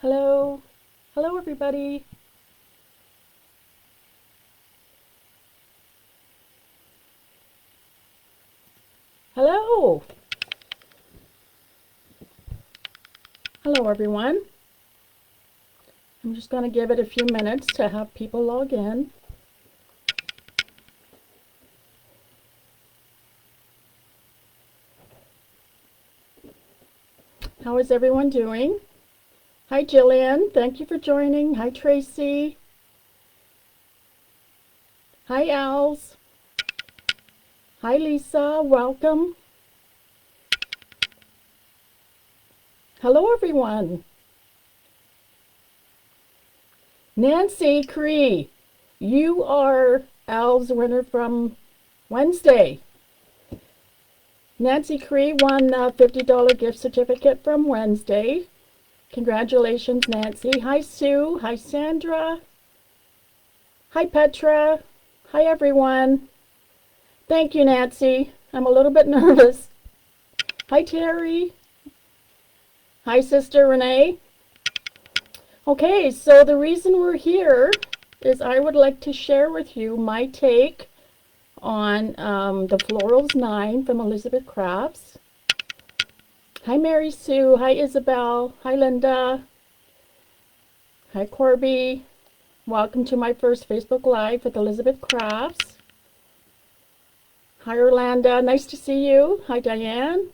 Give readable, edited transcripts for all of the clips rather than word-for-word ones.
Hello. Hello, everybody. Hello. Hello, everyone. I'm just going to give it a few minutes to have people log in. How is everyone doing? Hi, Jillian. Thank you for joining. Hi, Tracy. Hi, Als. Hi, Lisa. Welcome. Hello, everyone. Nancy Cree, you are Al's winner from Wednesday. Nancy Cree won a $50 gift certificate from Wednesday. Congratulations, Nancy. Hi, Sue. Hi, Sandra. Hi, Petra. Hi, everyone. Thank you, Nancy. I'm a little bit nervous. Hi, Terry. Hi, Sister Renee. Okay, so the reason we're here is I would like to share with you my take on the Florals 9 from Elizabeth Crafts. Hi, Mary Sue. Hi, Isabel. Hi, Linda. Hi, Corby. Welcome to my first Facebook Live with Elizabeth Crafts. Hi, Orlando. Nice to see you. Hi, Diane.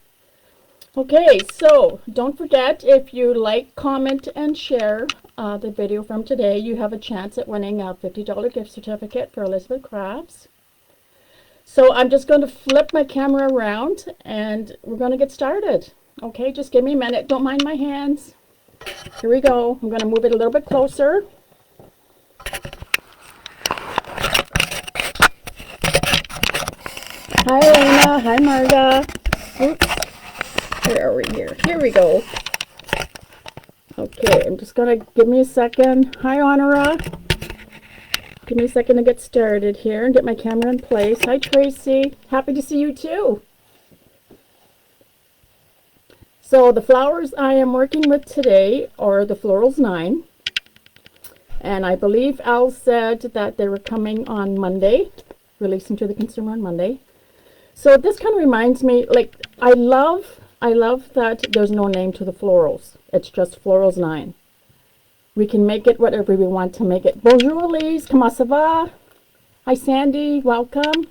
Okay, so don't forget, if you like, comment, and share the video from today, you have a chance at winning a $50 gift certificate for Elizabeth Crafts. So I'm just going to flip my camera around and we're going to get started. Okay, just give me a minute. Don't mind my hands. Here we go. I'm going to move it a little bit closer. Hi, Elena. Hi, Marga. Oops. Where are we here? Here we go. Okay, I'm just going to give me a second. Hi, Honora. Give me a second to get started here and get my camera in place. Hi, Tracy. Happy to see you too. So the flowers I am working with today are the Florals 9. And I believe Al said that they were coming on Monday, releasing to the consumer on Monday. So this kind of reminds me, like, I love that there's no name to the florals. It's just Florals 9. We can make it whatever we want to make it. Bonjour, Elise. Comment ça va? Hi, Sandy. Welcome.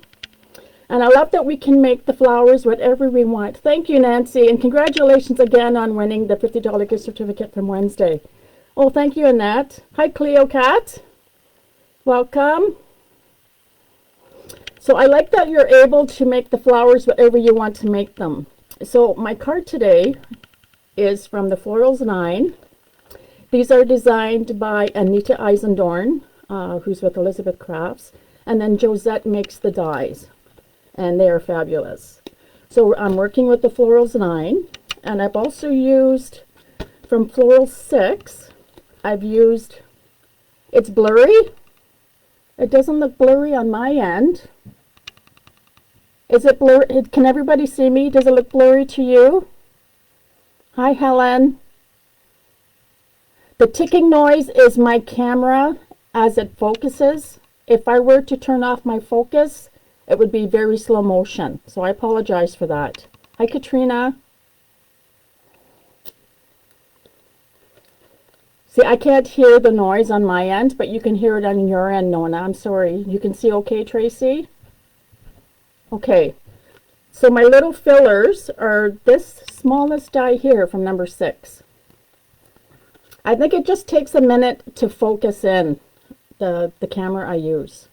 And I love that we can make the flowers whatever we want. Thank you, Nancy. And congratulations again on winning the $50 gift certificate from Wednesday. Oh, thank you, Annette. Hi, Cleo Cat. Welcome. So I like that you're able to make the flowers whatever you want to make them. So my card today is from the Florals 9. These are designed by Anita Eisendorn, who's with Elizabeth Crafts. And then Josette makes the dies. And they are fabulous. So I'm working with the Florals 9. And I've also used, from Floral 6, I've used, it's blurry. It doesn't look blurry on my end. Is it blurry? Can everybody see me? Does it look blurry to you? Hi, Helen. The ticking noise is my camera as it focuses. If I were to turn off my focus, it would be very slow motion. So I apologize for that. Hi, Katrina. See, I can't hear the noise on my end, but you can hear it on your end, Nona. I'm sorry. You can see okay, Tracy? Okay. So my little fillers are this smallest die here from number 6. I think it just takes a minute to focus in the camera I use.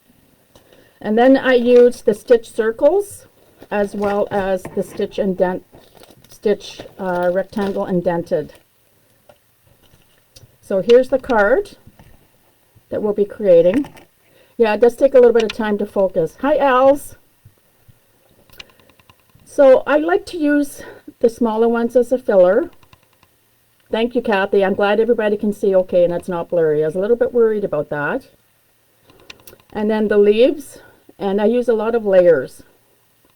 And then I use the stitch circles as well as the stitch rectangle indented. So here's the card that we'll be creating. Yeah, it does take a little bit of time to focus. Hi, Als. So I like to use the smaller ones as a filler. Thank you, Kathy. I'm glad everybody can see okay and it's not blurry. I was a little bit worried about that. And then the leaves, and I use a lot of layers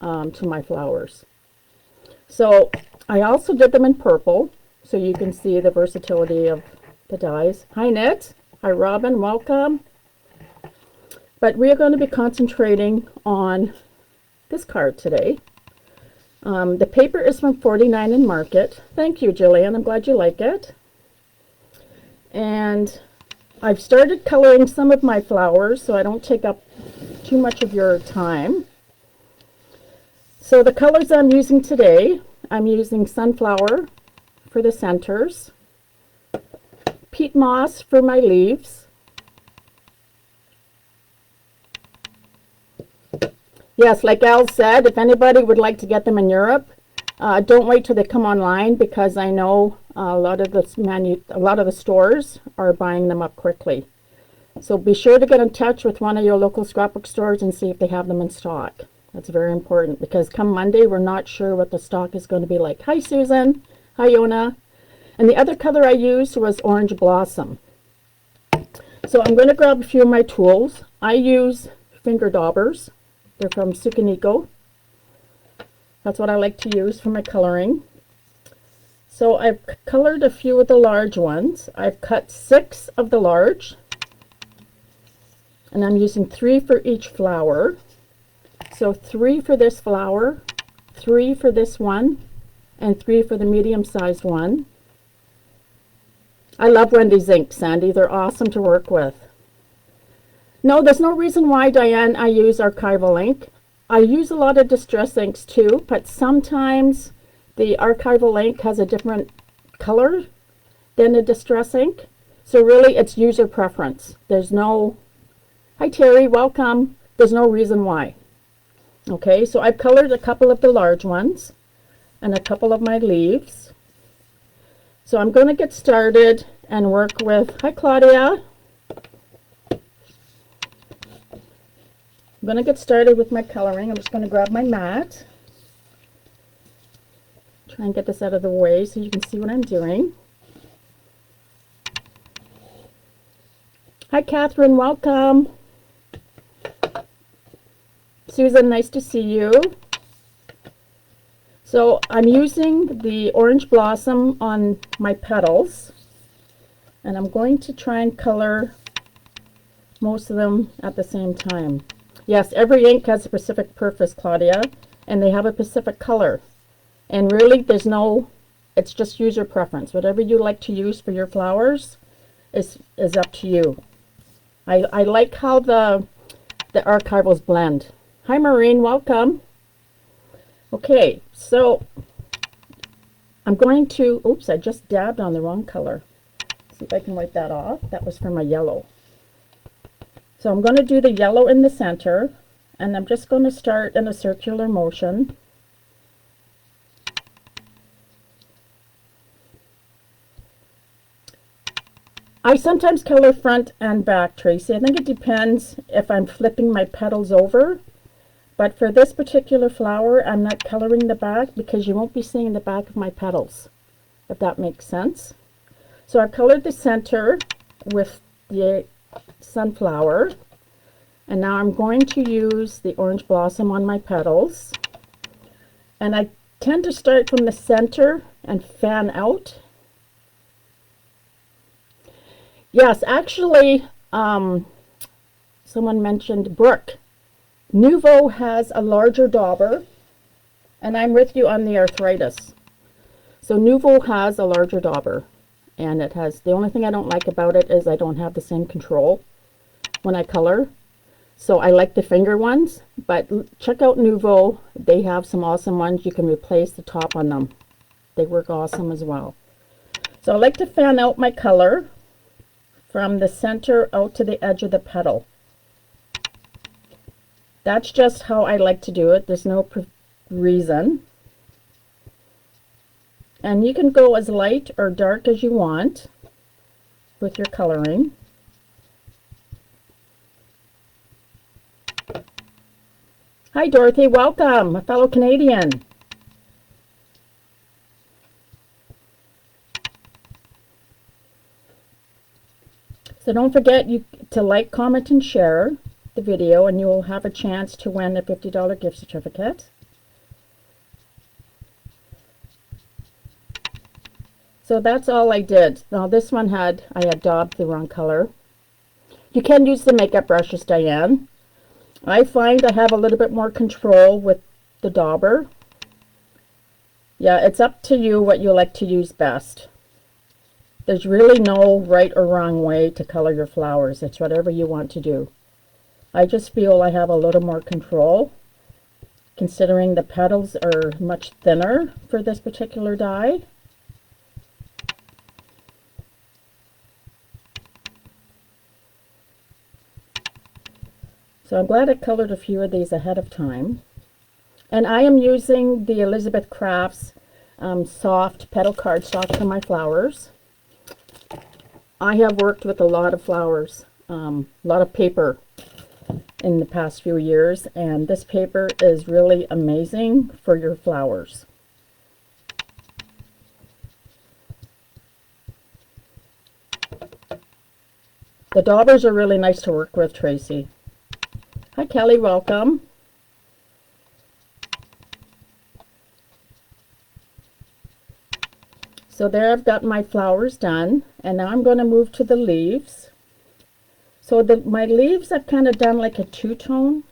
to my flowers. So I also did them in purple, so you can see the versatility of the dies. Hi, Knit. Hi, Robin. Welcome. But we are going to be concentrating on this card today. The paper is from 49 in Market. Thank you, Jillian. I'm glad you like it. And I've started coloring some of my flowers so I don't take up too much of your time. So the colors I'm using today, I'm using Sunflower for the centers, Peat Moss for my leaves, yes, like Al said, if anybody would like to get them in Europe, don't wait till they come online, because I know a lot of the stores are buying them up quickly. So be sure to get in touch with one of your local scrapbook stores and see if they have them in stock. That's very important, because come Monday we're not sure what the stock is going to be like. Hi, Susan. Hi, Yona. And the other color I used was Orange Blossom. So I'm going to grab a few of my tools. I use finger daubers. They're from Sukaniko. That's what I like to use for my coloring. So I've colored a few of the large ones. I've cut 6 of the large, and I'm using 3 for each flower. So 3 for this flower, 3 for this one, and 3 for the medium-sized one. I love Wendy's inks, Sandy. They're awesome to work with. No, there's no reason why, Diane, I use archival ink. I use a lot of distress inks too, but sometimes the archival ink has a different color than the distress ink. So really, it's user preference. There's no... Hi, Terry. Welcome. There's no reason why. Okay, so I've colored a couple of the large ones and a couple of my leaves. So I'm going to get started and work with... Hi, Claudia. I'm going to get started with my coloring. I'm just going to grab my mat. Try and get this out of the way so you can see what I'm doing. Hi, Catherine. Welcome. Susan, nice to see you. So I'm using the Orange Blossom on my petals, and I'm going to try and color most of them at the same time. Yes, every ink has a specific purpose, Claudia, and they have a specific color. And really, there's no, it's just user preference. Whatever you like to use for your flowers is up to you. I like how the archivals blend. Hi, Maureen, welcome. Okay, so I'm going to, oops, I just dabbed on the wrong color. See if I can wipe that off. That was for my yellow. So I'm going to do the yellow in the center, and I'm just going to start in a circular motion. I sometimes color front and back, Tracy. I think it depends if I'm flipping my petals over. But for this particular flower, I'm not coloring the back because you won't be seeing the back of my petals, if that makes sense. So I've colored the center with the sunflower, and now I'm going to use the Orange Blossom on my petals. And I tend to start from the center and fan out. Yes, actually, someone mentioned Brooke. Nouveau has a larger dauber, and I'm with you on the arthritis. So Nouveau has a larger dauber, and it has, the only thing I don't like about it is I don't have the same control when I color. So I like the finger ones, but check out Nouveau. They have some awesome ones. You can replace the top on them. They work awesome as well. So I like to fan out my color from the center out to the edge of the petal. That's just how I like to do it. There's no reason. And you can go as light or dark as you want with your coloring. Hi, Dorothy. Welcome, a fellow Canadian. So don't forget to like, comment, and share the video, and you will have a chance to win a $50 gift certificate. So that's all I did. Now this one I had daubed the wrong color. You can use the makeup brushes, Diane. I find I have a little bit more control with the dauber. Yeah, it's up to you what you like to use best. There's really no right or wrong way to color your flowers. It's whatever you want to do. I just feel I have a little more control, considering the petals are much thinner for this particular die. So I'm glad I colored a few of these ahead of time. And I am using the Elizabeth Crafts soft petal cardstock for my flowers. I have worked with a lot of flowers, a lot of paper in the past few years, and this paper is really amazing for your flowers. The daubers are really nice to work with, Tracy. Hi Kelly, welcome. So there I've got my flowers done, and now I'm going to move to the leaves. So my leaves I've kind of done like a two-tone.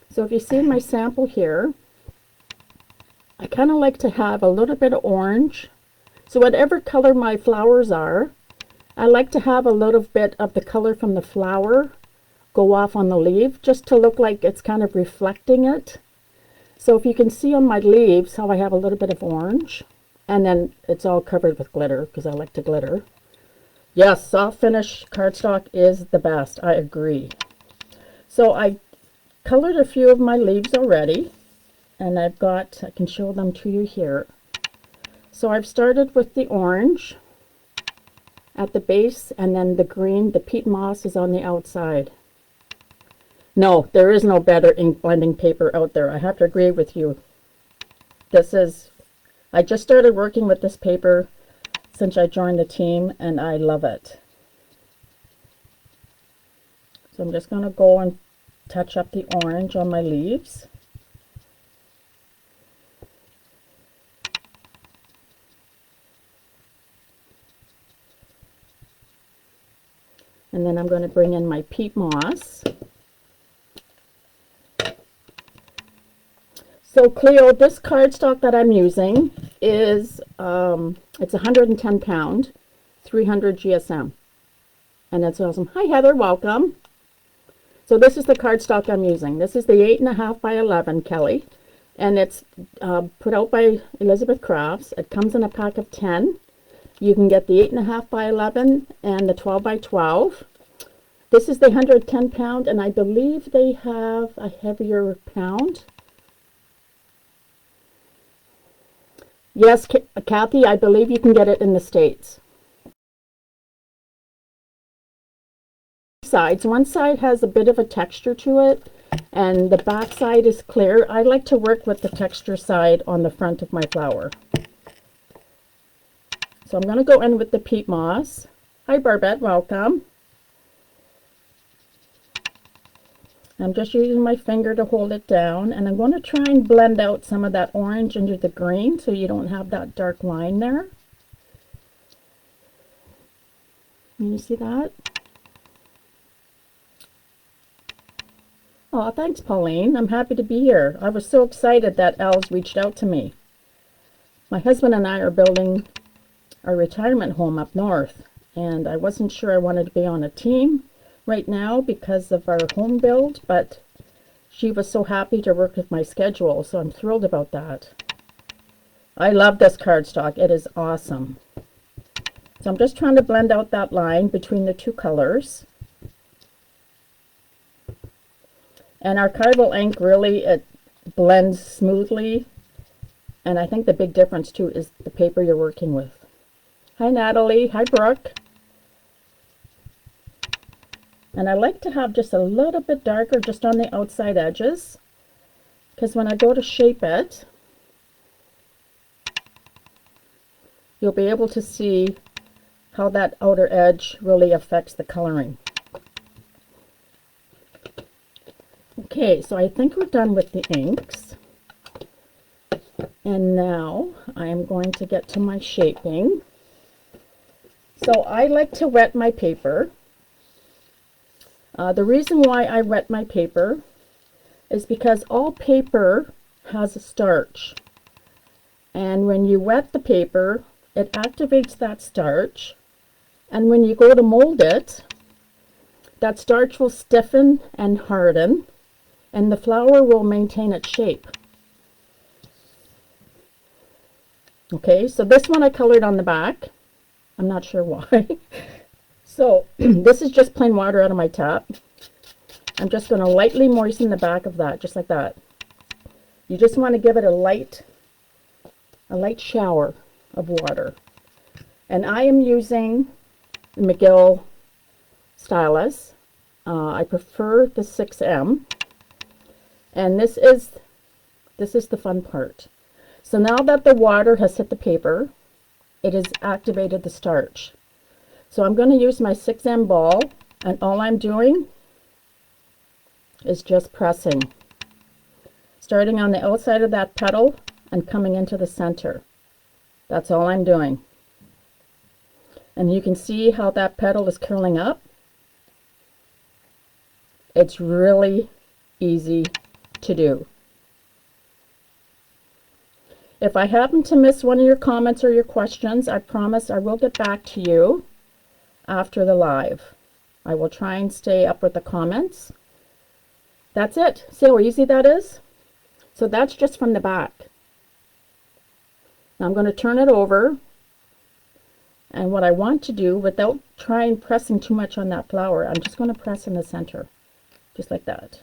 So if you see my sample here, I kind of like to have a little bit of orange. So whatever color my flowers are, I like to have a little bit of the color from the flower go off on the leaf, just to look like it's kind of reflecting it. So if you can see on my leaves how I have a little bit of orange, and then it's all covered with glitter because I like to glitter. Yes, soft finish cardstock is the best. I agree. So I colored a few of my leaves already, and I can show them to you here. So I've started with the orange at the base, and then the green, the peat moss, is on the outside. No, there is no better ink blending paper out there. I have to agree with you. I just started working with this paper since I joined the team, and I love it. So I'm just going to go and touch up the orange on my leaves. And then I'm going to bring in my peat moss. So Cleo, this cardstock that I'm using is, it's 110 pound, 300 GSM. And that's awesome. Hi Heather, welcome. So this is the cardstock I'm using. This is the 8.5 by 11, Kelly. And it's put out by Elizabeth Crafts. It comes in a pack of 10. You can get the 8.5 by 11 and the 12 by 12. This is the 110 pound, and I believe they have a heavier pound. Yes, Kathy, I believe you can get it in the States. One side has a bit of a texture to it, and the back side is clear. I like to work with the texture side on the front of my flower. So I'm going to go in with the peat moss. Hi Barbette, welcome. I'm just using my finger to hold it down, and I'm going to try and blend out some of that orange into the green so you don't have that dark line there. Can you see that? Oh, thanks Pauline. I'm happy to be here. I was so excited that Els reached out to me. My husband and I are building our retirement home up north, and I wasn't sure I wanted to be on a team right now because of our home build, but she was so happy to work with my schedule, so I'm thrilled about that. I love this cardstock. It is awesome. So I'm just trying to blend out that line between the two colors. And archival ink really, it blends smoothly, and I think the big difference too is the paper you're working with. Hi Natalie, hi Brooke. And I like to have just a little bit darker just on the outside edges, because when I go to shape it, you'll be able to see how that outer edge really affects the coloring. Okay, so I think we're done with the inks. And now I am going to get to my shaping. So I like to wet my paper. The reason why I wet my paper is because all paper has a starch. And when you wet the paper, it activates that starch. And when you go to mold it, that starch will stiffen and harden, and the flower will maintain its shape. Okay, so this one I colored on the back. I'm not sure why. So this is just plain water out of my tap. I'm just going to lightly moisten the back of that, just like that. You just want to give it a light shower of water. And I am using the McGill stylus. I prefer the 6M. And this is the fun part. So now that the water has hit the paper, it has activated the starch. So I'm going to use my 6M ball, and all I'm doing is just pressing. Starting on the outside of that petal and coming into the center. That's all I'm doing. And you can see how that petal is curling up. It's really easy to do. If I happen to miss one of your comments or your questions, I promise I will get back to you after the live. I will try and stay up with the comments. That's it. See how easy that is? So that's just from the back. Now I'm going to turn it over. And what I want to do, without trying pressing too much on that flower, I'm just going to press in the center. Just like that.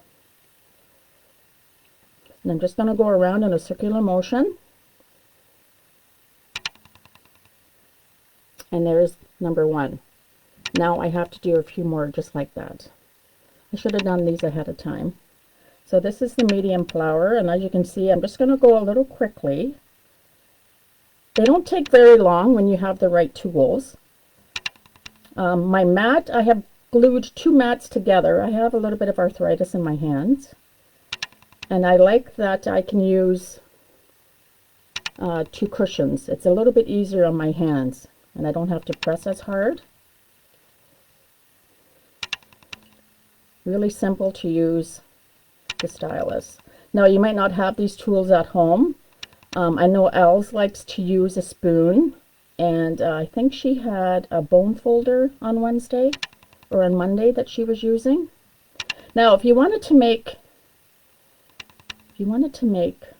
And I'm just going to go around in a circular motion. And there's number one. Now I have to do a few more just like that. I should have done these ahead of time. So this is the medium flower, and as you can see, I'm just going to go a little quickly. They don't take very long when you have the right tools. My mat, I have glued two mats together. I have a little bit of arthritis in my hands, and I like that I can use two cushions. It's a little bit easier on my hands, and I don't have to press as hard. Really simple to use the stylus. Now you might not have these tools at home. I know Els likes to use a spoon, and I think she had a bone folder on Wednesday or on Monday that she was using. Now if you wanted to make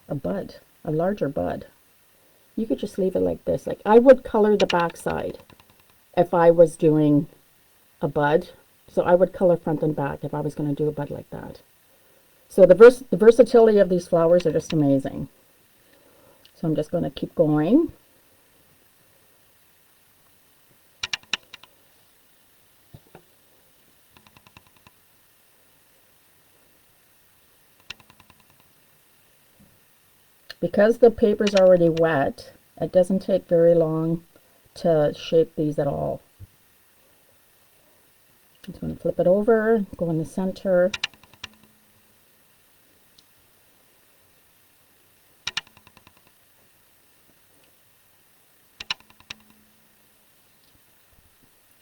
a bud, a larger bud, you could just leave it like this. Like I would color the back side if I was doing a bud. So I would color front and back if I was going to do a bud like that. So the versatility of these flowers are just amazing. So I'm just going to keep going. Because the paper's already wet, it doesn't take very long to shape these at all. I'm just going to flip it over, go in the center.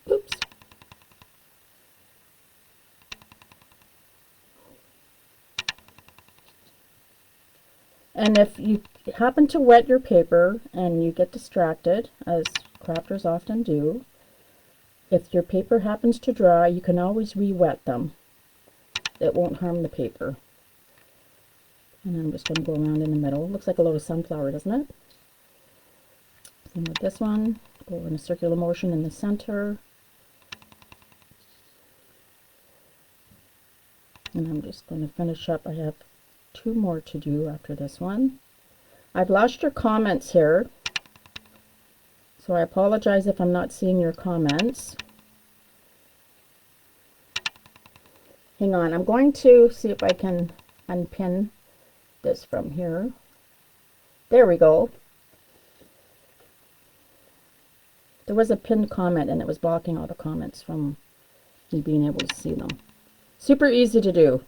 Oops. And if you happen to wet your paper and you get distracted, as crafters often do, if your paper happens to dry, you can always re-wet them. It won't harm the paper. And I'm just going to go around in the middle. Looks like a little sunflower, doesn't it? And with this one, go in a circular motion in the center. And I'm just going to finish up. I have two more to do after this one. I've lost your comments here, so I apologize if I'm not seeing your comments. Hang on, I'm going to see if I can unpin this from here. There we go. There was a pinned comment and it was blocking all the comments from me being able to see them. Super easy to do.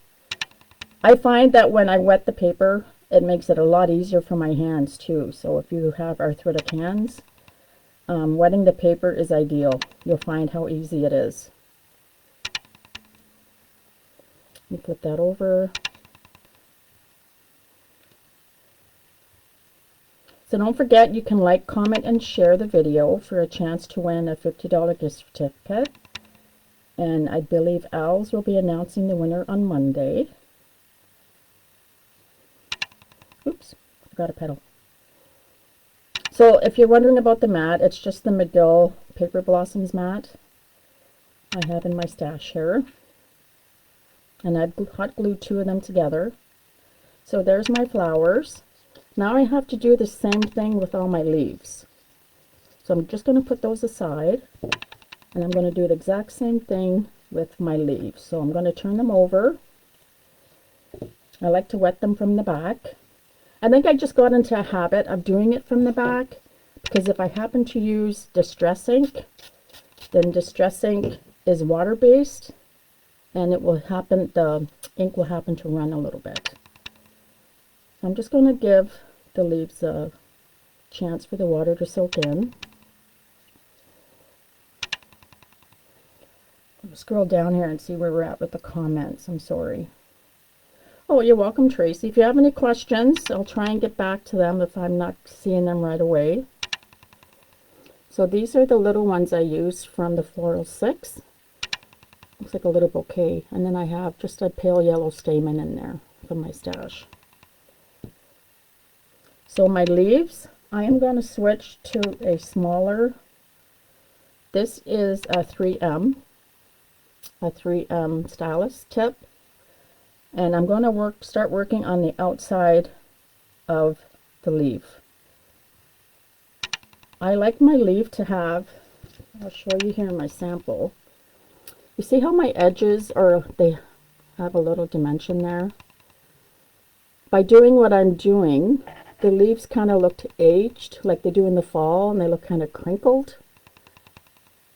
I find that when I wet the paper, it makes it a lot easier for my hands too. So if you have arthritic hands, wetting the paper is ideal. You'll find how easy it is. You flip that over. So don't forget, you can like, comment, and share the video for a chance to win a $50 gift certificate. And I believe Al's will be announcing the winner on Monday. Oops, forgot a petal. So if you're wondering about the mat, it's just the McGill Paper Blossoms mat I have in my stash here. And I've hot glued 2 of them together. So there's my flowers. Now I have to do the same thing with all my leaves. So I'm just going to put those aside. And I'm going to do the exact same thing with my leaves. So I'm going to turn them over. I like to wet them from the back. I think I just got into a habit of doing it from the back, because if I happen to use Distress ink, then Distress ink is water-based, and it will happen, the ink will happen to run a little bit. So I'm just going to give the leaves a chance for the water to soak in. I'll scroll down here and see where we're at with the comments. I'm sorry. Oh, you're welcome, Tracy. If you have any questions, I'll try and get back to them if I'm not seeing them right away. So these are the little ones I used from the Floral 6. Looks like a little bouquet. And then I have just a pale yellow stamen in there from my stash. So my leaves, I am going to switch to a smaller. This is a 3M stylus tip. And I'm going to start working on the outside of the leaf. I like my leaf to have, I'll show you here in my sample. You see how my edges are, they have a little dimension there? By doing what I'm doing, the leaves kind of look aged, like they do in the fall, and they look kind of crinkled.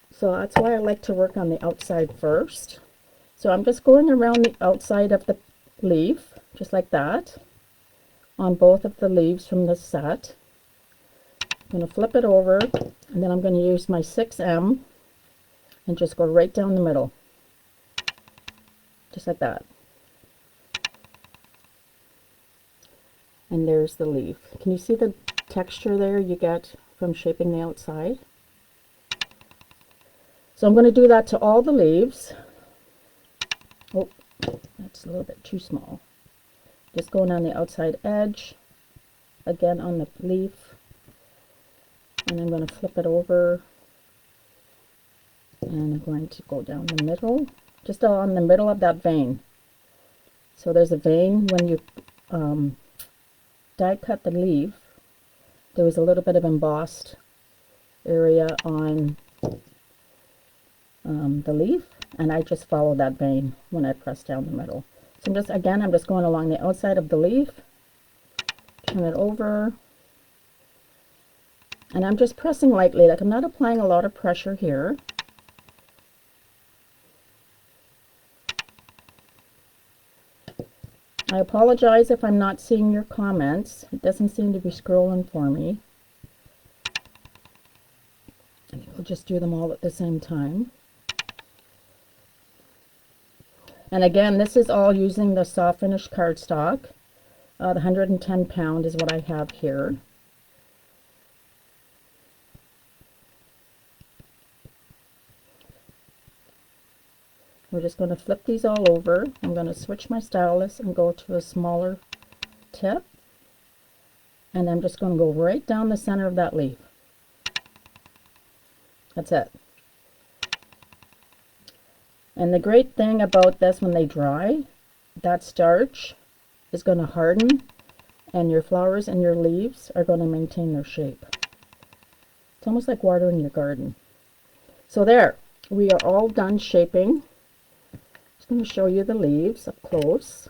So that's why I like to work on the outside first. So I'm just going around the outside of the leaf, just like that, on both of the leaves from the set. I'm going to flip it over, and then I'm going to use my 6M and just go right down the middle, just like that. And there's the leaf. Can you see the texture there you get from shaping the outside? So I'm going to do that to all the leaves. Oh, that's a little bit too small. Just going on the outside edge, again on the leaf, and I'm going to flip it over, and I'm going to go down the middle, just on the middle of that vein. So there's a vein when you die cut the leaf. There was a little bit of embossed area on the leaf, and I just follow that vein when I press down the middle. So I'm just going along the outside of the leaf, turn it over, and I'm just pressing lightly, like I'm not applying a lot of pressure here. I apologize if I'm not seeing your comments. It doesn't seem to be scrolling for me. And we'll just do them all at the same time. And again, this is all using the soft finish cardstock. The 110 pound is what I have here. We're just going to flip these all over. I'm going to switch my stylus and go to a smaller tip. And I'm just going to go right down the center of that leaf. That's it. And the great thing about this, when they dry, that starch is going to harden, and your flowers and your leaves are going to maintain their shape. It's almost like watering your garden. So there, we are all done shaping. I'm going to show you the leaves up close.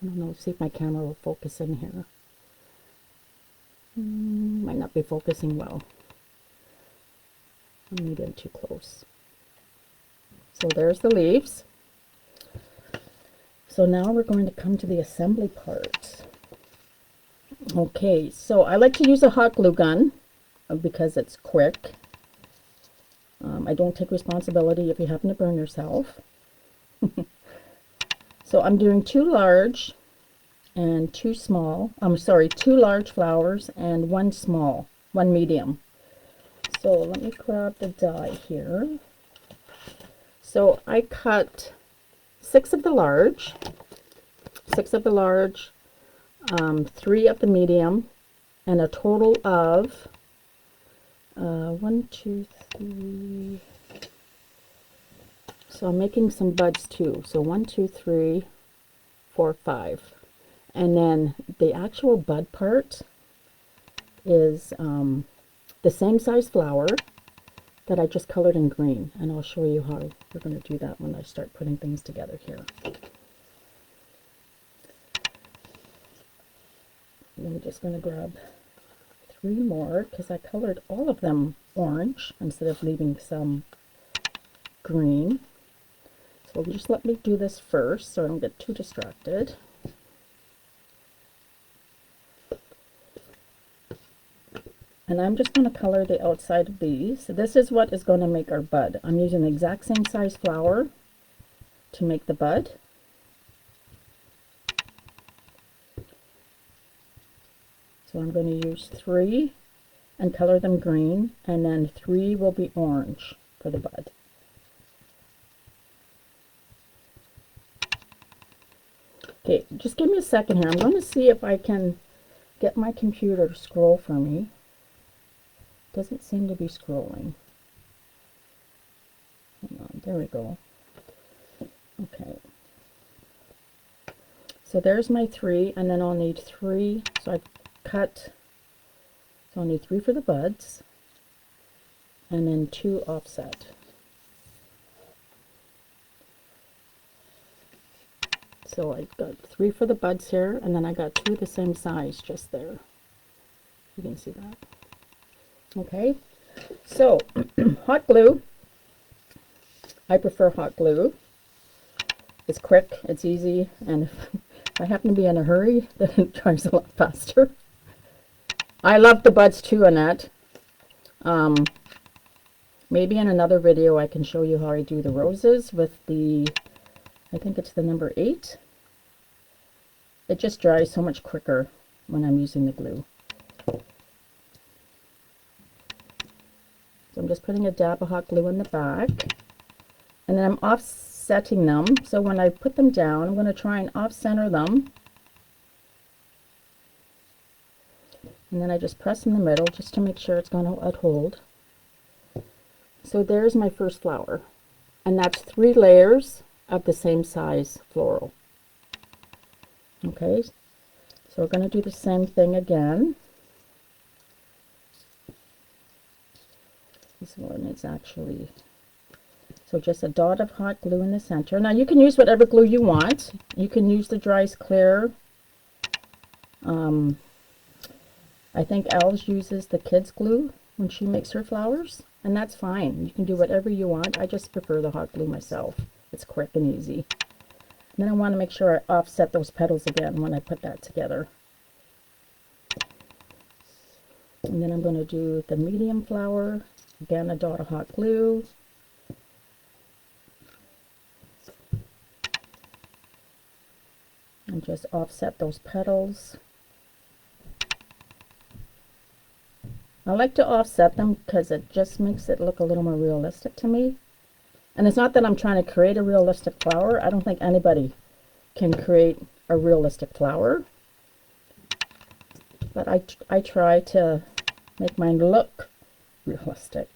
I don't know, see if my camera will focus in here. Might not be focusing well. Maybe I'm too close. So there's the leaves. So now we're going to come to the assembly part. Okay, so I like to use a hot glue gun because it's quick. I don't take responsibility if you happen to burn yourself. So I'm doing 2 large and 2 small. I'm sorry, 2 large flowers and 1 small, 1 medium. So let me grab the die here. So I cut 6 of the large, 3 of the medium, and a total of 1, 2, 3. So I'm making some buds too. So 1, 2, 3, 4, 5. And then the actual bud part is the same size flower that I just colored in green. And I'll show you how we're going to do that when I start putting things together here. I'm just going to grab 3 more because I colored all of them orange instead of leaving some green. So just let me do this first so I don't get too distracted. And I'm just going to color the outside of these. So this is what is going to make our bud. I'm using the exact same size flower to make the bud. So I'm going to use 3 and color them green, and then 3 will be orange for the bud. Okay, just give me a second here. I'm going to see if I can get my computer to scroll for me. Doesn't seem to be scrolling. Hang on, there we go. Okay. So there's my 3, and then I'll need 3. So I've cut, so I'll need 3 for the buds, and then 2 offset. So I got 3 for the buds here, and then I got 2 the same size just there. You can see that. Okay, so hot glue. I prefer hot glue. It's quick, it's easy, and if I happen to be in a hurry, then it dries a lot faster. I love the buds too, Annette. Maybe in another video I can show you how I do the roses with the, I think it's the number 8. It just dries so much quicker when I'm using the glue. So I'm just putting a dab of hot glue in the back, and then I'm offsetting them. So when I put them down, I'm going to try and off-center them. And then I just press in the middle just to make sure it's going to hold. So there's my first flower. And that's 3 layers of the same size floral. Okay, so we're going to do the same thing again. This one is actually, so just a dot of hot glue in the center. Now you can use whatever glue you want. You can use the Dries Clear. I think Al's uses the kids glue when she makes her flowers, and that's fine. You can do whatever you want. I just prefer the hot glue myself. It's quick and easy. And then I want to make sure I offset those petals again when I put that together. And then I'm going to do the medium flower. Again, a dot of hot glue. And just offset those petals. I like to offset them because it just makes it look a little more realistic to me. And it's not that I'm trying to create a realistic flower. I don't think anybody can create a realistic flower. But I try to make mine look realistic.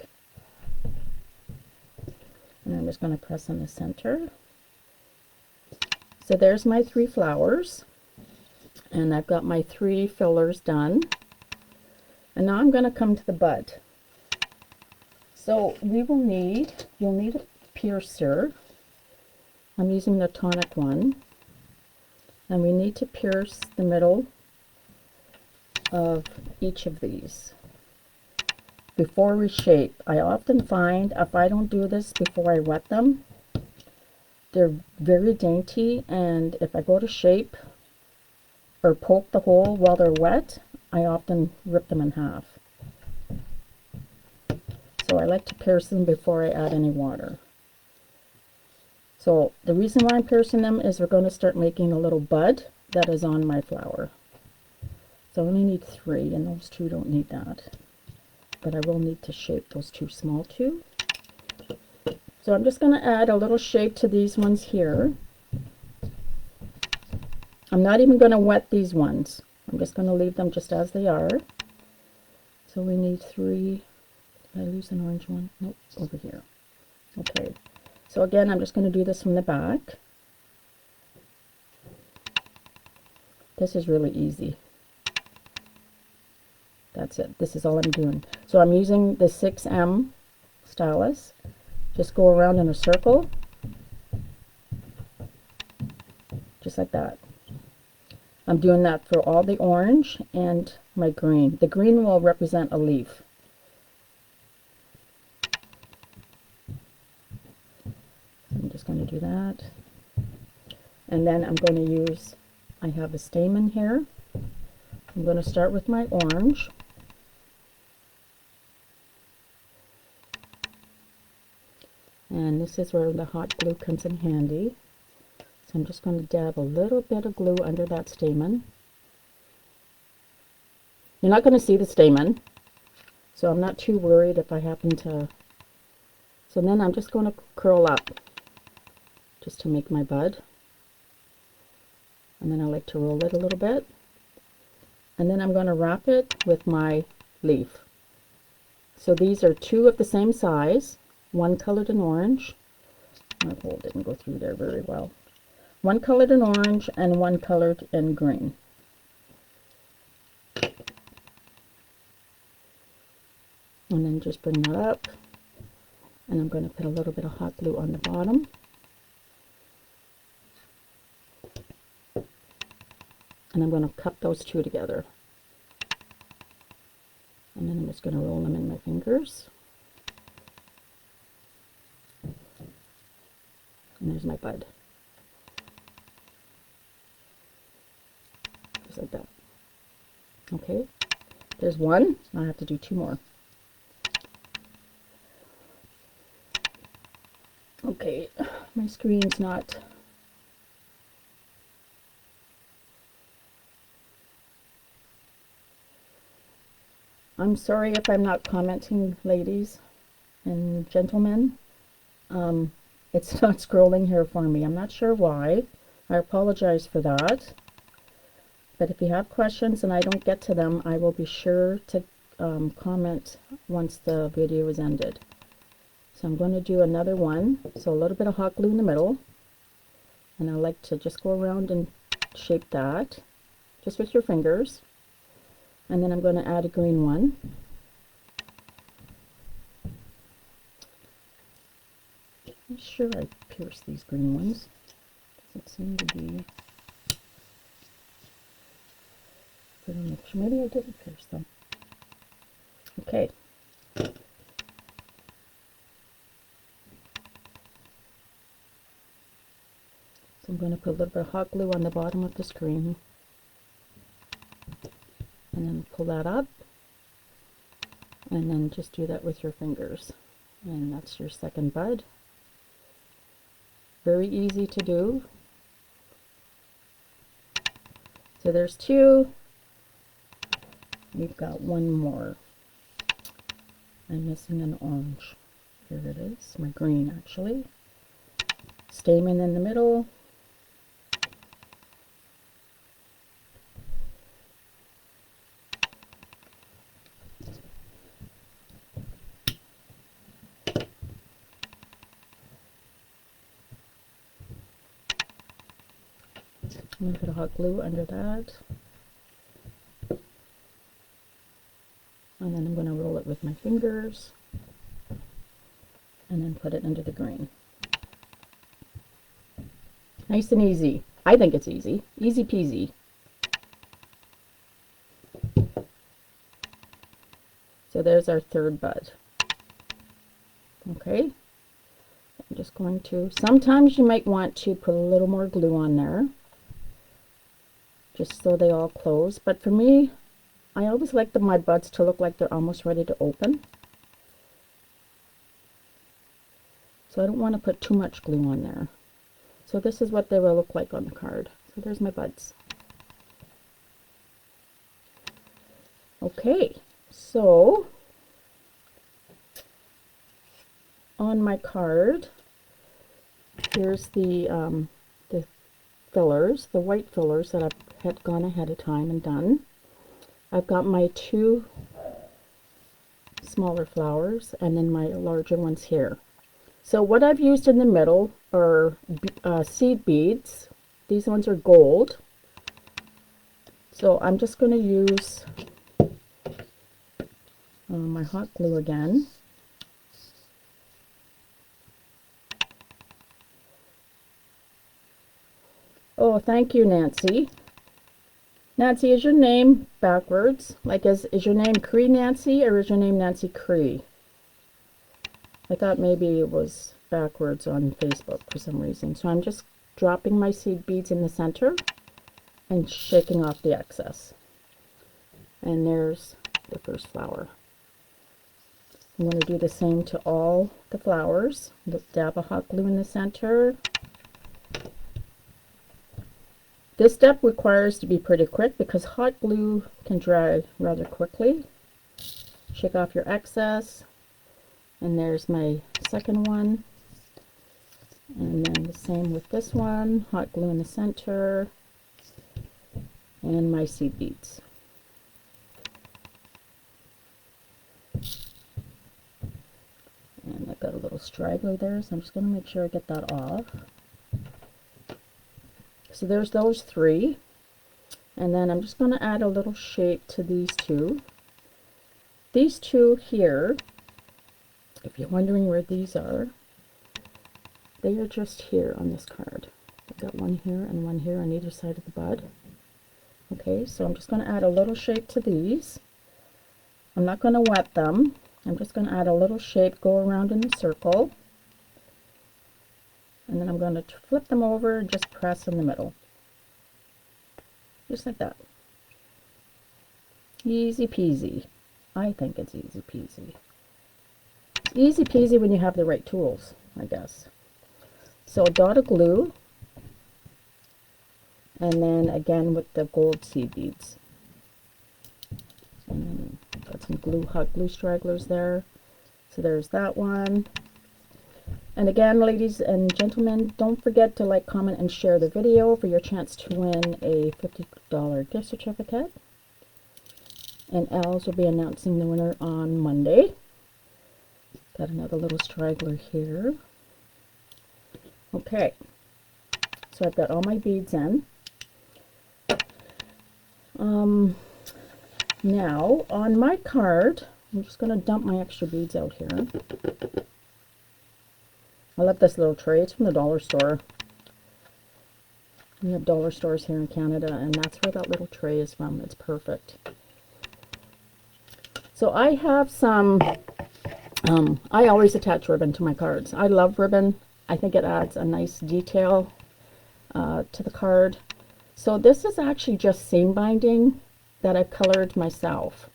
And I'm just going to press in the center. So there's my 3 flowers, and I've got my 3 fillers done. And now I'm going to come to the bud. So you'll need a piercer. I'm using the tonic one, and we need to pierce the middle of each of these before we shape. I often find if I don't do this before I wet them, they're very dainty, and if I go to shape or poke the hole while they're wet, I often rip them in half. So I like to pierce them before I add any water. So the reason why I'm piercing them is we're going to start making a little bud that is on my flower. So I only need 3, and those 2 don't need that. But I will need to shape those 2 small 2. So I'm just going to add a little shape to these ones here. I'm not even going to wet these ones. I'm just going to leave them just as they are. So we need 3. Did I lose an orange one? Nope, over here. Okay. So again, I'm just going to do this from the back. This is really easy. That's it. This is all I'm doing. So I'm using the 6M stylus. Just go around in a circle. Just like that. I'm doing that for all the orange and my green. The green will represent a leaf. I'm just going to do that. And then I'm going to use, I have a stamen here. I'm going to start with my orange. And this is where the hot glue comes in handy. So I'm just going to dab a little bit of glue under that stamen. You're not going to see the stamen, so I'm not too worried if I happen to. So then I'm just going to curl up just to make my bud. And then I like to roll it a little bit. And then I'm going to wrap it with my leaf. So these are 2 of the same size, one colored in orange. My hole didn't go through there very well. One colored in orange and one colored in green. And then just bring that up. And I'm going to put a little bit of hot glue on the bottom. And I'm going to cup those 2 together. And then I'm just going to roll them in my fingers. And there's my bud. Just like that. Okay, there's one. I have to do 2 more. Okay, my screen's not. I'm sorry if I'm not commenting, ladies and gentlemen. It's not scrolling here for me. I'm not sure why. I apologize for that. But if you have questions and I don't get to them, I will be sure to comment once the video is ended. So I'm going to do another one. So a little bit of hot glue in the middle. And I like to just go around and shape that just with your fingers. And then I'm going to add a green one. I'm sure I pierced these green ones. Doesn't seem to be. Maybe I didn't pierce them. Okay. So I'm going to put a little bit of hot glue on the bottom of the screen. And then pull that up. And then just do that with your fingers. And that's your second bud. Very easy to do. So there's 2. We've got one more. I'm missing an orange. Here it is, my green actually. Stamen in the middle. I'm going to put a hot glue under that. And then I'm going to roll it with my fingers. And then put it into the green. Nice and easy. I think it's easy. Easy peasy. So there's our third bud. Okay. I'm just going to, sometimes you might want to put a little more glue on there, just so they all close. But for me, I always like my buds to look like they're almost ready to open. So I don't want to put too much glue on there. So this is what they will look like on the card. So there's my buds. Okay, so on my card, here's the fillers, the white fillers that I've had gone ahead of time and done. I've got my 2 smaller flowers and then my larger ones here. So what I've used in the middle are seed beads. These ones are gold. So I'm just going to use my hot glue again. Oh, thank you, Nancy. Nancy, is your name backwards? Like, is your name Cree Nancy, or is your name Nancy Cree? I thought maybe it was backwards on Facebook for some reason. So I'm just dropping my seed beads in the center and shaking off the excess. And there's the first flower. I'm going to do the same to all the flowers. Dab a hot glue in the center. This step requires to be pretty quick because hot glue can dry rather quickly. Shake off your excess. And there's my second one. And then the same with this one. Hot glue in the center. And my seed beads. And I've got a little straggler there, so I'm just going to make sure I get that off. So there's those 3. And then I'm just going to add a little shape to these 2. These 2 here, if you're wondering where these are, they are just here on this card. I've got one here and one here on either side of the bud. Okay, so I'm just going to add a little shape to these. I'm not going to wet them. I'm just going to add a little shape, go around in the circle. And then I'm going to flip them over and just press in the middle. Just like that. Easy peasy. I think it's easy peasy. It's easy peasy when you have the right tools, I guess. So a dot of glue. And then again with the gold seed beads. And then got some glue, hot glue stragglers there. So there's that one. And again, ladies and gentlemen, don't forget to like, comment, and share the video for your chance to win a $50 gift certificate. And Els will be announcing the winner on Monday. Got another little straggler here. Okay, so I've got all my beads in. Now, on my card, I'm just going to dump my extra beads out here. I love this little tray. It's from the dollar store. We have dollar stores here in Canada, and that's where that little tray is from. It's perfect. So I have some, I always attach ribbon to my cards. I love ribbon. I think it adds a nice detail to the card. So this is actually just seam binding that I've colored myself.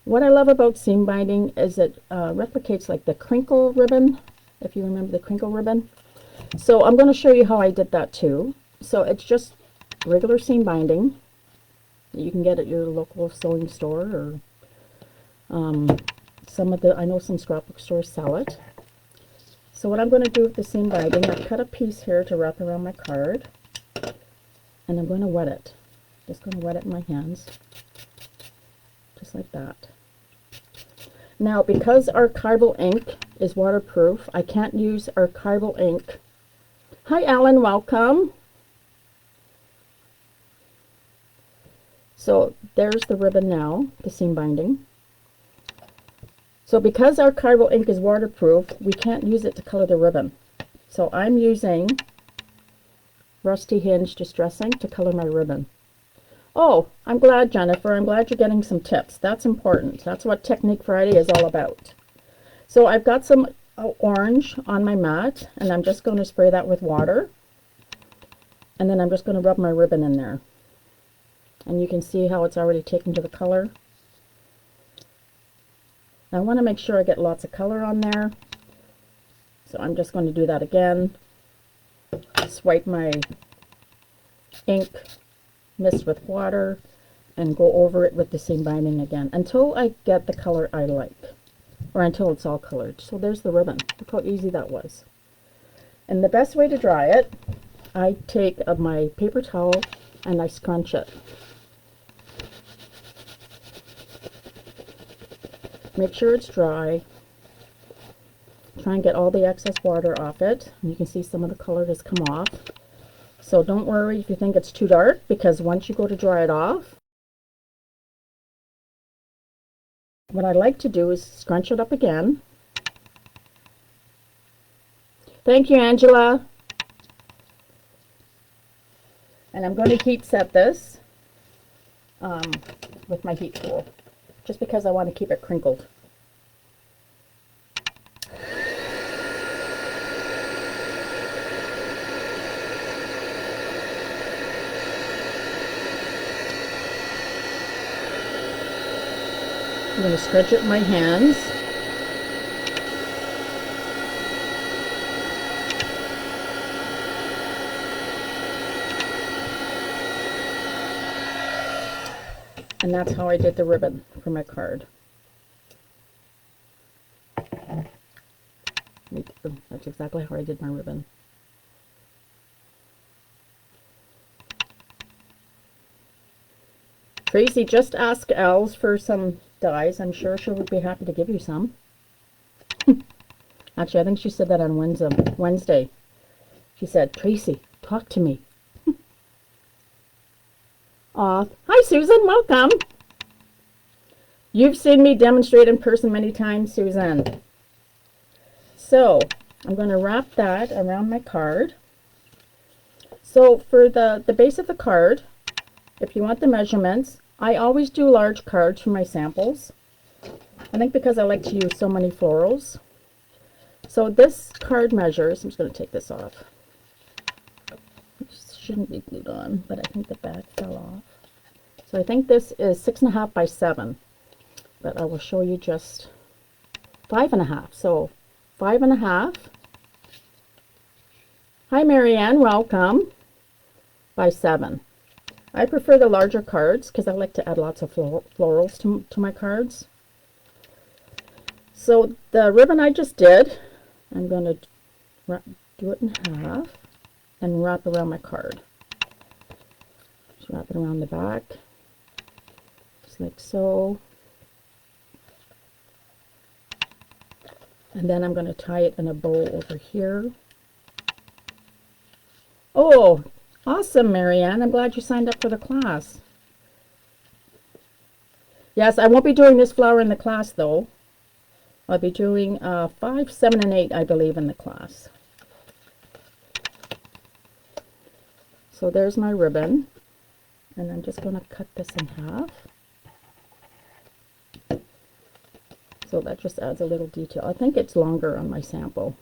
What I love about seam binding is it replicates like the crinkle ribbon, if you remember the crinkle ribbon. So I'm going to show you how I did that too. So it's just regular seam binding that you can get at your local sewing store, or I know some scrapbook stores sell it. So what I'm going to do with the seam binding, I've cut a piece here to wrap around my card, and I'm going to wet it. Just going to wet it in my hands, just like that. Now, because archival ink is waterproof, I can't use archival ink. Hi, Alan, welcome. So there's the ribbon now, the seam binding. So because archival ink is waterproof, we can't use it to color the ribbon. So I'm using Rusty Hinge Distressing to color my ribbon. Oh, I'm glad, Jennifer. I'm glad you're getting some tips. That's important. That's what Technique Friday is all about. So I've got some orange on my mat, and I'm just going to spray that with water. And then I'm just going to rub my ribbon in there. And you can see how it's already taken to the color. Now I want to make sure I get lots of color on there. So I'm just going to do that again. Swipe my ink, mist with water, and go over it with the same binding again until I get the color I like, or until it's all colored. So there's the ribbon. Look how easy that was. And the best way to dry it, I take my paper towel and I scrunch it. Make sure it's dry. Try and get all the excess water off it. And you can see some of the color has come off. So don't worry if you think it's too dark, because once you go to dry it off, what I like to do is scrunch it up again. Thank you, Angela. And I'm going to heat set this with my heat tool, just because I want to keep it crinkled. I'm going to stretch it in my hands. And that's how I did the ribbon for my card. That's exactly how I did my ribbon. Tracy, just ask Els for some dies. I'm sure she would be happy to give you some. Actually, I think she said that on Wednesday. She said, Tracy, talk to me. Aw, hi Susan, welcome. You've seen me demonstrate in person many times, Susan. So, I'm going to wrap that around my card. So, for the base of the card, if you want the measurements, I always do large cards for my samples. I think because I like to use so many florals. So this card measures, I'm just going to take this off. It shouldn't be glued on, but I think the back fell off. So I think this is 6.5 by 7, but I will show you just 5.5. So 5.5. Hi Marianne, welcome. By 7. I prefer the larger cards because I like to add lots of florals to my cards. So the ribbon I just did, I'm going to do it in half and wrap around my card. Just wrap it around the back, just like so. And then I'm going to tie it in a bow over here. Oh, awesome, Marianne. I'm glad you signed up for the class. Yes, I won't be doing this flower in the class, though. I'll be doing 5, 7, and 8, I believe, in the class. So there's my ribbon. And I'm just going to cut this in half. So that just adds a little detail. I think it's longer on my sample.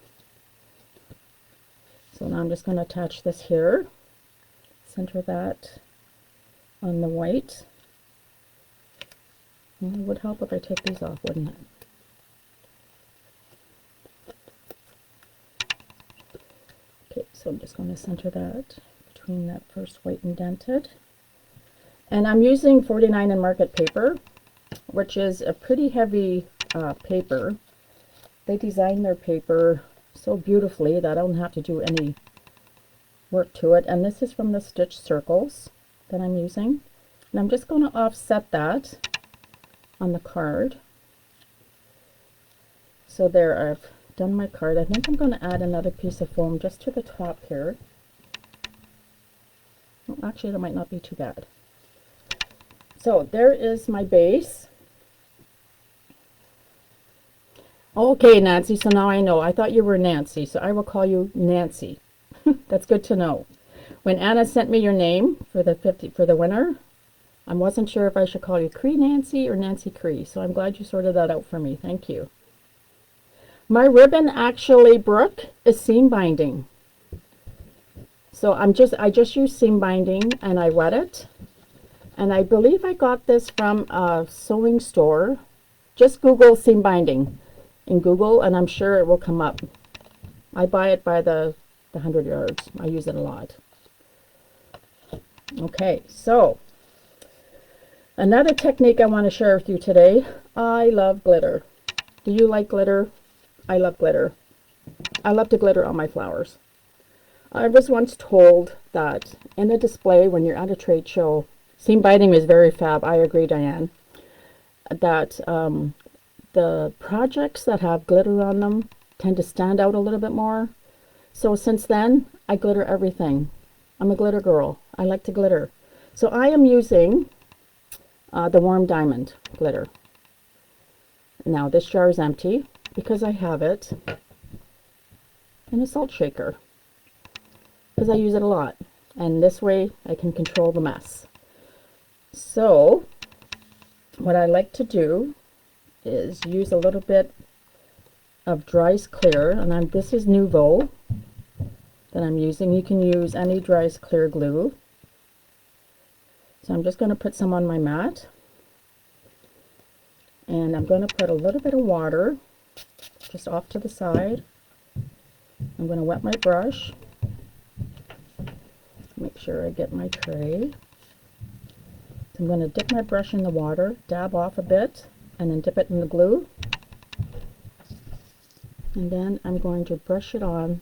So now I'm just going to attach this here. Center that on the white. Well, it would help if I take these off, wouldn't it? Okay, so I'm just going to center that between that first white indented. And I'm using 49 and Market paper, which is a pretty heavy paper. They designed their paper so beautifully that I don't have to do any work to it. And this is from the Stitch Circles that I'm using. And I'm just going to offset that on the card. So there, I've done my card. I think I'm going to add another piece of foam just to the top here. Well, actually, that might not be too bad. So there is my base. Okay, Nancy, so now I know. I thought you were Nancy, so I will call you Nancy. That's good to know. When Anna sent me your name for the winner, I wasn't sure if I should call you Cree Nancy or Nancy Cree, so I'm glad you sorted that out for me. Thank you. My ribbon actually, Brooke, is seam binding. So I just use seam binding and I wet it. And I believe I got this from a sewing store. Just Google seam binding in Google and I'm sure it will come up. I buy it by the 100 yards. I use it a lot. Okay, so another technique I want to share with you today. I love glitter. Do you like glitter? I love glitter. I love to glitter on my flowers. I was once told that in a display when you're at a trade show, seam binding is very fab. I agree, Diane. That the projects that have glitter on them tend to stand out a little bit more. So since then, I glitter everything. I'm a glitter girl. I like to glitter. So I am using the Warm Diamond glitter. Now this jar is empty because I have it in a salt shaker because I use it a lot, and this way I can control the mess. So what I like to do is use a little bit of Dry's Clear, and this is Nouveau that I'm using. You can use any Dry's Clear glue. So I'm just going to put some on my mat, and I'm going to put a little bit of water just off to the side. I'm going to wet my brush, make sure I get my tray. So I'm going to dip my brush in the water, dab off a bit, and then dip it in the glue. And then I'm going to brush it on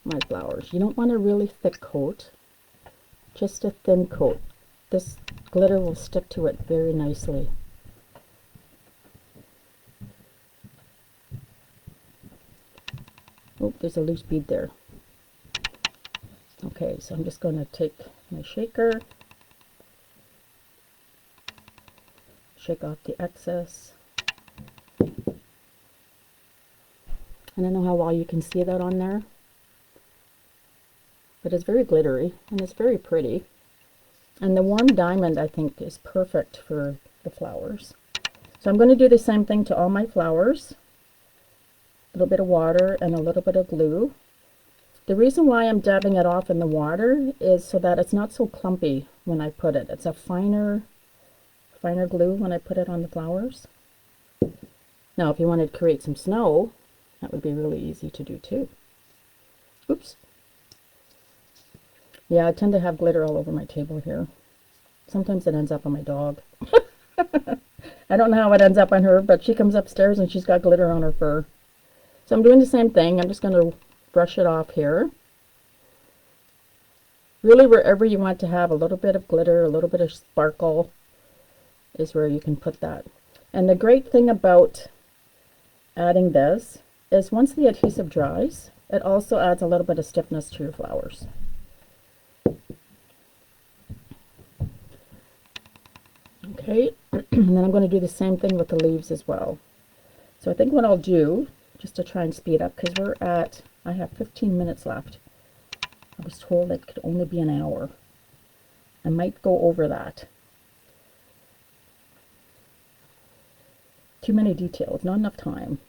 my flowers. You don't want a really thick coat, just a thin coat. This glitter will stick to it very nicely. Oh, there's a loose bead there. Okay, so I'm just going to take my shaker, shake off the excess. I don't know how well you can see that on there, but it's very glittery and it's very pretty. And the Warm Diamond, I think, is perfect for the flowers. So I'm going to do the same thing to all my flowers. A little bit of water and a little bit of glue. The reason why I'm dabbing it off in the water is so that it's not so clumpy when I put it. It's a finer glue when I put it on the flowers. Now, if you wanted to create some snow, that would be really easy to do too. Oops. Yeah, I tend to have glitter all over my table here. Sometimes it ends up on my dog. I don't know how it ends up on her, but she comes upstairs and she's got glitter on her fur. So I'm doing the same thing. I'm just going to brush it off here. Really, wherever you want to have a little bit of glitter, a little bit of sparkle, is where you can put that. And the great thing about adding this is once the adhesive dries, it also adds a little bit of stiffness to your flowers. Okay, and then I'm going to do the same thing with the leaves as well. So I think what I'll do, just to try and speed up, because I have 15 minutes left. I was told it could only be an hour. I might go over that. Too many details, not enough time.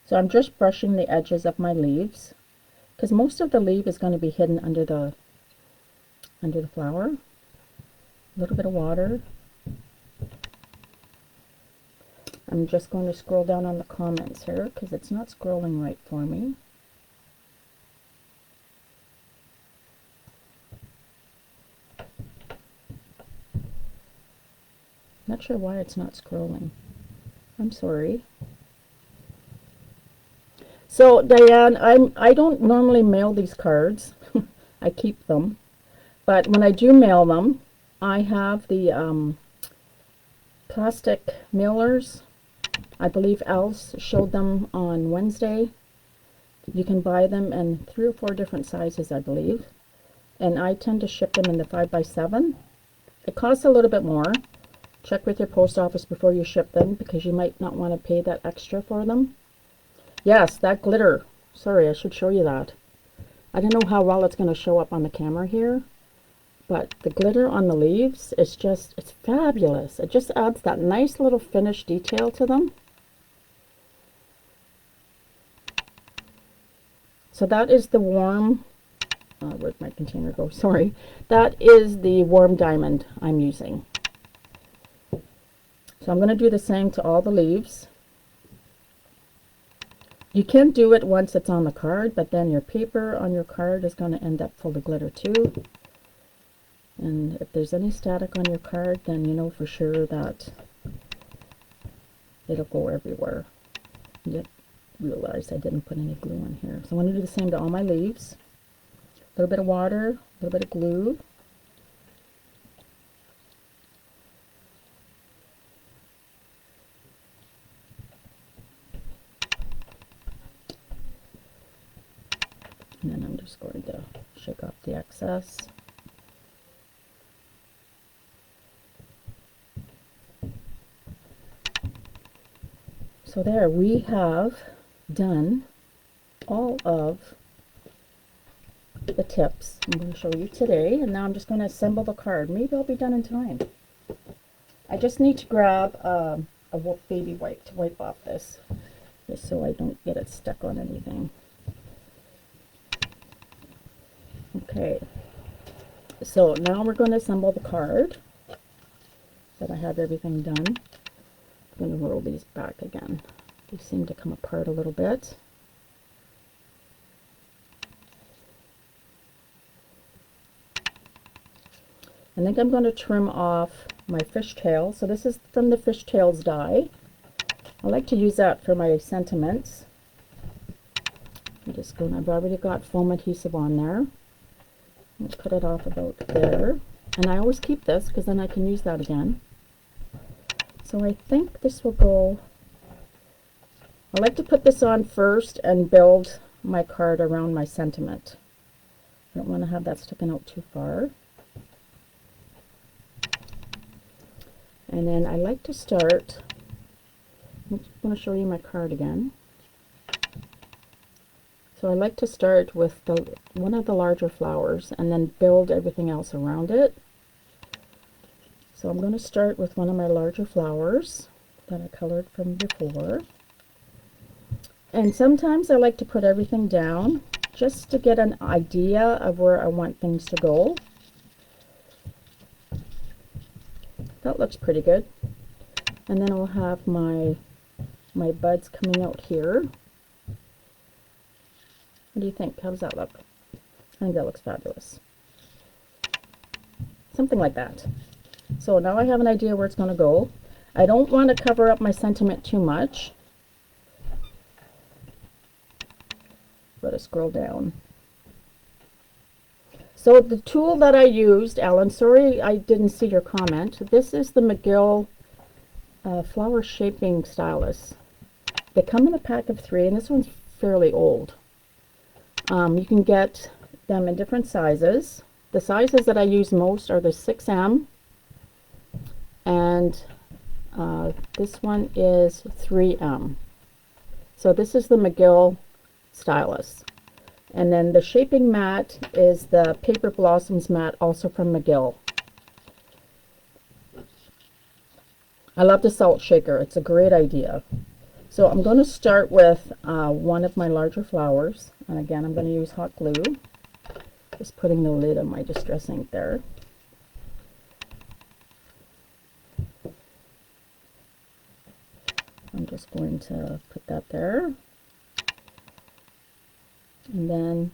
So I'm just brushing the edges of my leaves, because most of the leaf is going to be hidden under the flower. A little bit of water. I'm just going to scroll down on the comments here because it's not scrolling right for me. Not sure why it's not scrolling. I'm sorry. So Diane, I don't normally mail these cards. I keep them. But when I do mail them, I have the plastic mailers. I believe Else showed them on Wednesday. You can buy them in 3 or 4 different sizes, I believe. And I tend to ship them in the 5x7. It costs a little bit more. Check with your post office before you ship them because you might not want to pay that extra for them. Yes, that glitter. Sorry, I should show you that. I don't know how well it's going to show up on the camera here. But the glitter on the leaves is just, it's fabulous. It just adds that nice little finished detail to them. So that is the warm, where'd my container go? Sorry. That is the warm diamond I'm using. So I'm going to do the same to all the leaves. You can do it once it's on the card, but then your paper on your card is going to end up full of glitter too. And if there's any static on your card, then you know for sure that it'll go everywhere. Yet realized I didn't put any glue in here. So I'm going to do the same to all my leaves. A little bit of water, a little bit of glue. And then I'm just going to shake off the excess. So there, we have done all of the tips I'm going to show you today, and now I'm just going to assemble the card. Maybe I'll be done in time. I just need to grab a baby wipe to wipe off this, just so I don't get it stuck on anything. Okay, so now we're going to assemble the card. That I have everything done. I'm going to roll these back again. They seem to come apart a little bit. I think I'm going to trim off my fishtail. So this is from the fishtails die. I like to use that for my sentiments. I've already got foam adhesive on there. I'll cut it off about there. And I always keep this because then I can use that again. So I think this will go, I like to put this on first and build my card around my sentiment. I don't want to have that sticking out too far. And then I like to start, I'm going to show you my card again. So I like to start with one of the larger flowers and then build everything else around it. So I'm going to start with one of my larger flowers that I colored from before. And sometimes I like to put everything down just to get an idea of where I want things to go. That looks pretty good. And then I'll have my buds coming out here. What do you think? How does that look? I think that looks fabulous. Something like that. So now I have an idea where it's going to go. I don't want to cover up my sentiment too much. Let us scroll down. So the tool that I used, Ellen, sorry I didn't see your comment. This is the McGill flower shaping stylus. They come in a pack of 3, and this one's fairly old. You can get them in different sizes. The sizes that I use most are the 6M, and this one is 3M. So this is the McGill stylus. And then the shaping mat is the Paper Blossoms mat, also from McGill. I love the salt shaker. It's a great idea. So I'm going to start with one of my larger flowers. And again, I'm going to use hot glue. Just putting the lid on my Distress ink there. I'm just going to put that there. And then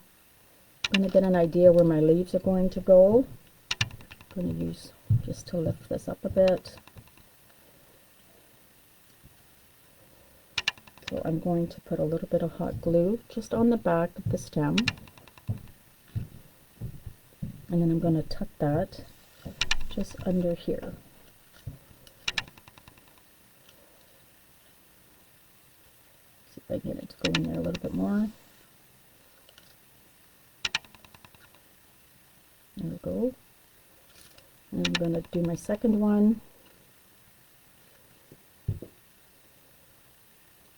I'm going to get an idea where my leaves are going to go. I'm going to use just to lift this up a bit. So I'm going to put a little bit of hot glue just on the back of the stem. And then I'm going to tuck that just under here. See if I can get it to go in there a little bit more. There we go. And I'm going to do my second one.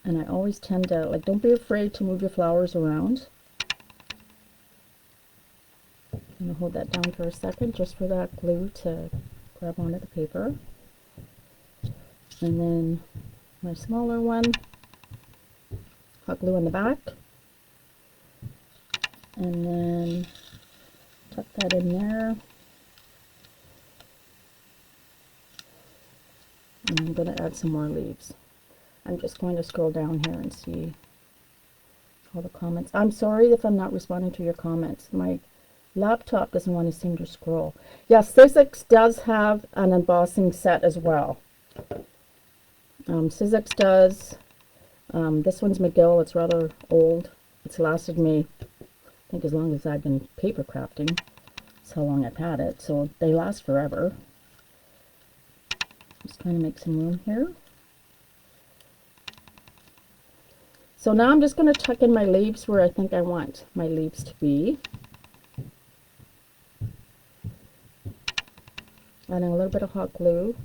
And I always tend to, like, don't be afraid to move your flowers around. I'm going to hold that down for a second just for that glue to grab onto the paper. And then my smaller one, hot glue on the back. And then tuck that in there. And I'm going to add some more leaves. I'm just going to scroll down here and see all the comments. I'm sorry if I'm not responding to your comments. My laptop doesn't want to seem to scroll. Yes, Sizzix does have an embossing set as well. Sizzix does. This one's McGill. It's rather old. It's lasted me, I think, as long as I've been paper crafting. That's how long I've had it. So they last forever. Just trying to make some room here. So now I'm just going to tuck in my leaves where I think I want my leaves to be. Adding a little bit of hot glue.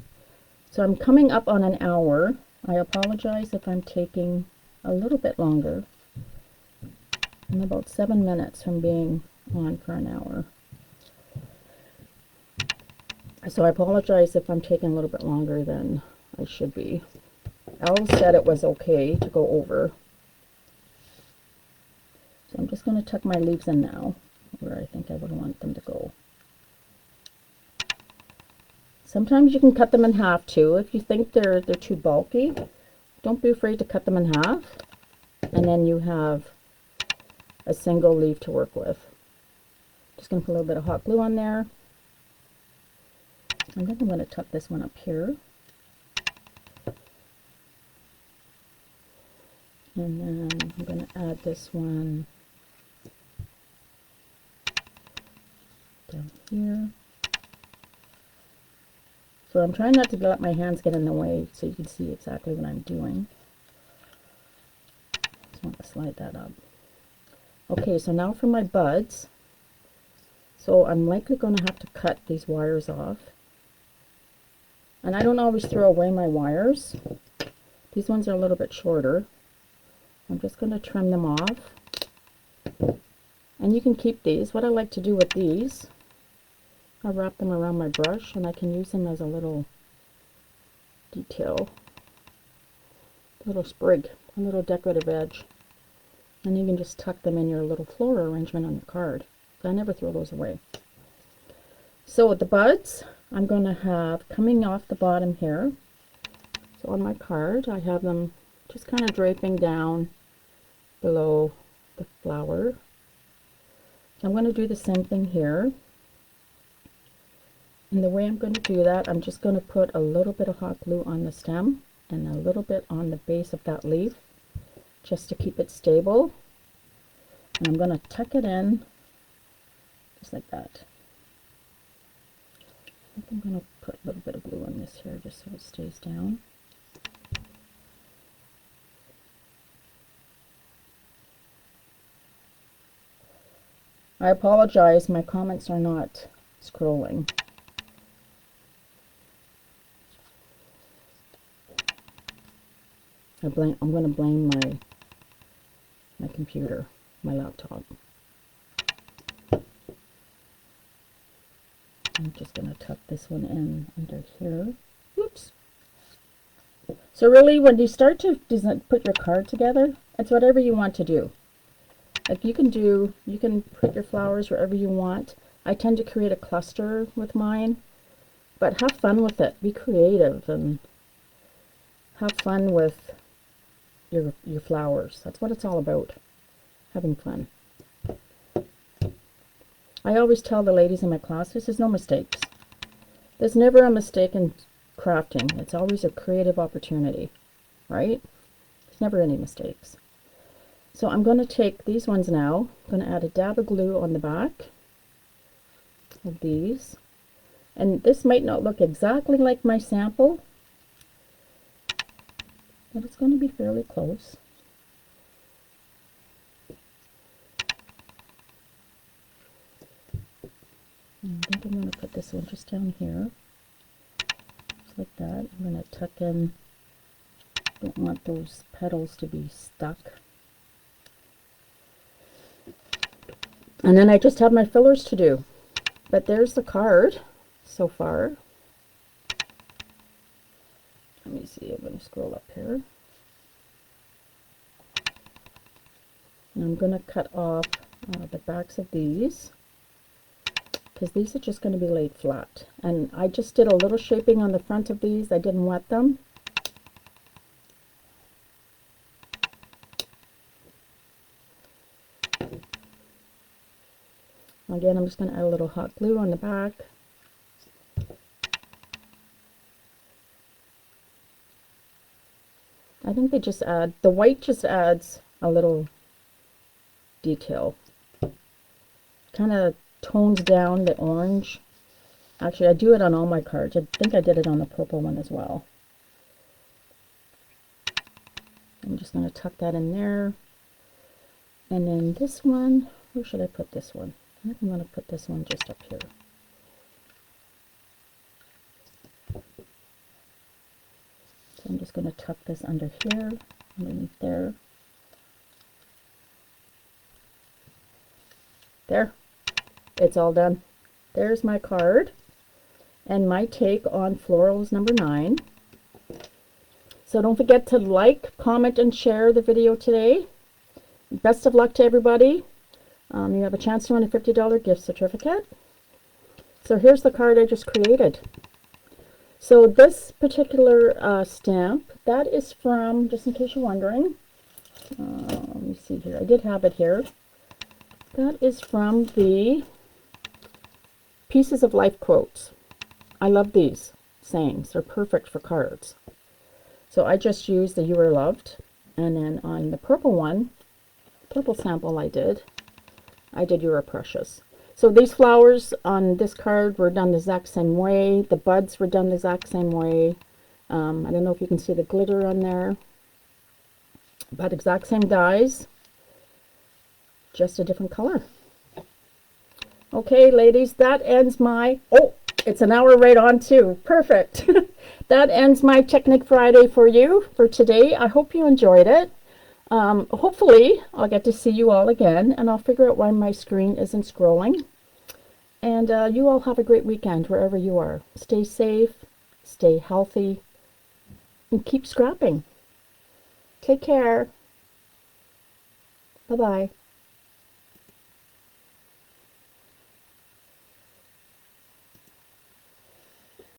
So I'm coming up on an hour. I apologize if I'm taking a little bit longer. I'm about 7 minutes from being on for an hour. So I apologize if I'm taking a little bit longer than I should be. Elle said it was okay to go over. So I'm just going to tuck my leaves in now, where I think I would want them to go. Sometimes you can cut them in half too. If you think they're too bulky, don't be afraid to cut them in half. And then you have a single leaf to work with. Just going to put a little bit of hot glue on there. And then I'm going to tuck this one up here. And then I'm going to add this one down here. So I'm trying not to let my hands get in the way so you can see exactly what I'm doing. Just want to slide that up. Okay, so now for my buds. So I'm likely going to have to cut these wires off. And I don't always throw away my wires. These ones are a little bit shorter. I'm just going to trim them off. And you can keep these. What I like to do with these, I wrap them around my brush and I can use them as a little detail, a little sprig, a little decorative edge. And you can just tuck them in your little floral arrangement on your card. I never throw those away. So with the buds, I'm going to have coming off the bottom here. So on my card, I have them just kind of draping down below the flower. So I'm going to do the same thing here. And the way I'm going to do that, I'm just going to put a little bit of hot glue on the stem and a little bit on the base of that leaf just to keep it stable. And I'm going to tuck it in just like that. I think I'm going to put a little bit of glue on this here just so it stays down. I apologize, my comments are not scrolling. I'm going to blame my computer, my laptop. I'm just going to tuck this one in under here. Oops. So really, when you start to put your card together, it's whatever you want to do. Like you can put your flowers wherever you want. I tend to create a cluster with mine, but have fun with it. Be creative and have fun with your flowers. That's what it's all about, having fun. I always tell the ladies in my classes, there's no mistakes. There's never a mistake in crafting. It's always a creative opportunity, right? There's never any mistakes. So I'm going to take these ones now. I'm going to add a dab of glue on the back of these. And this might not look exactly like my sample, but it's going to be fairly close. And I think I'm going to put this one just down here, just like that. I'm going to tuck in, don't want those petals to be stuck. And then I just have my fillers to do. But there's the card so far. Let me see, I'm going to scroll up here. And I'm going to cut off the backs of these, because these are just going to be laid flat. And I just did a little shaping on the front of these. I didn't wet them. Again, I'm just going to add a little hot glue on the back. I think they just add, the white just adds a little detail. Kind of tones down the orange. Actually, I do it on all my cards. I think I did it on the purple one as well. I'm just going to tuck that in there. And then this one, where should I put this one? I think I'm going to put this one just up here. So I'm just going to tuck this under here, underneath there. There. It's all done. There's my card and my take on Florals number 9. So don't forget to like, comment, and share the video today. Best of luck to everybody. You have a chance to win a $50 gift certificate. So here's the card I just created. So this particular stamp, that is from, just in case you're wondering, let me see here, I did have it here. That is from the Pieces of Life quotes. I love these sayings. They're perfect for cards. So I just used the You Are Loved. And then on the purple one, purple sample I did You Are Precious. So these flowers on this card were done the exact same way. The buds were done the exact same way. I don't know if you can see the glitter on there. But exact same dies. Just a different color. Okay, ladies, that ends my... Oh, it's an hour right on too. Perfect. That ends my Technique Friday for you for today. I hope you enjoyed it. Hopefully, I'll get to see you all again, and I'll figure out why my screen isn't scrolling. And you all have a great weekend wherever you are. Stay safe, stay healthy, and keep scrapping. Take care. Bye-bye.